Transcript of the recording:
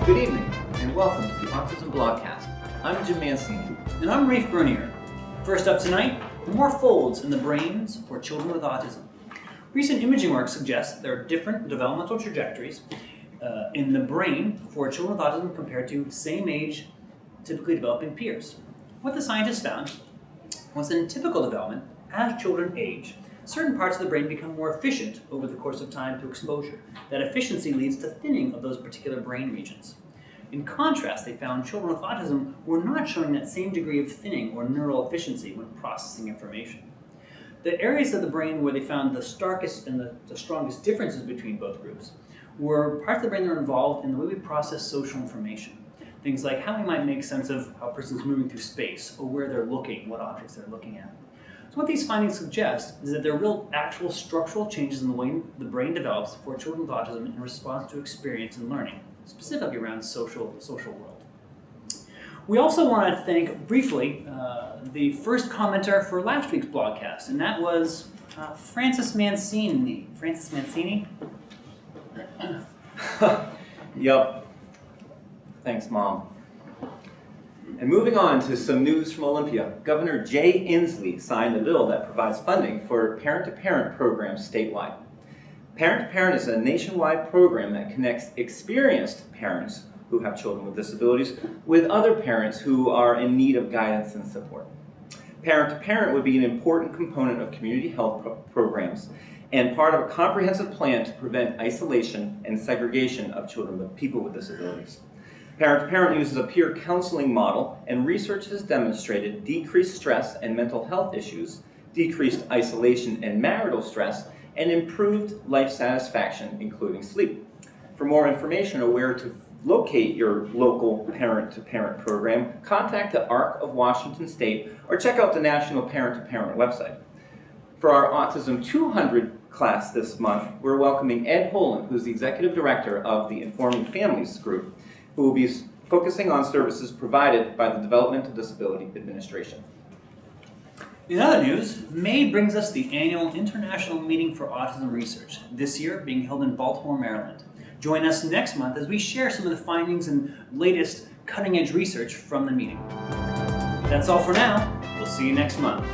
Good evening, and welcome to the Autism Blogcast. I'm Jim Mancini. And I'm Rafe Bernier. First up tonight, more folds in the brains for children with autism. Recent imaging work suggests that there are different developmental trajectories in the brain for children with autism compared to same age, typically developing peers. What the scientists found was that in typical development, as children age, certain parts of the brain become more efficient over the course of time to exposure. That efficiency leads to thinning of those particular brain regions. In contrast, they found children with autism were not showing that same degree of thinning or neural efficiency when processing information. The areas of the brain where they found the starkest and the strongest differences between both groups were parts of the brain that are involved in the way we process social information. Things like how we might make sense of how a person's moving through space or where they're looking, what objects they're looking at. So what these findings suggest is that there are real actual structural changes in the way the brain develops for children with autism in response to experience and learning, specifically around the social world. We also want to thank briefly the first commenter for last week's blogcast, and that was Francis Mancini. Francis Mancini? Yup. Thanks, Mom. And moving on to some news from Olympia, Governor Jay Inslee signed a bill that provides funding for parent-to-parent programs statewide. Parent-to-Parent is a nationwide program that connects experienced parents who have children with disabilities with other parents who are in need of guidance and support. Parent-to-Parent would be an important component of community health programs and part of a comprehensive plan to prevent isolation and segregation of children with people with disabilities. Parent-to-Parent uses a peer counseling model, and research has demonstrated decreased stress and mental health issues, decreased isolation and marital stress, and improved life satisfaction, including sleep. For more information on where to locate your local parent-to-parent program, contact the ARC of Washington State or check out the National Parent-to-Parent website. For our Autism 200 class this month, we're welcoming Ed Holland, who's the Executive Director of the Informing Families Group, who will be focusing on services provided by the Developmental Disability Administration. In other news, May brings us the annual International Meeting for Autism Research, this year being held in Baltimore, Maryland. Join us next month as we share some of the findings and latest cutting-edge research from the meeting. That's all for now. We'll see you next month.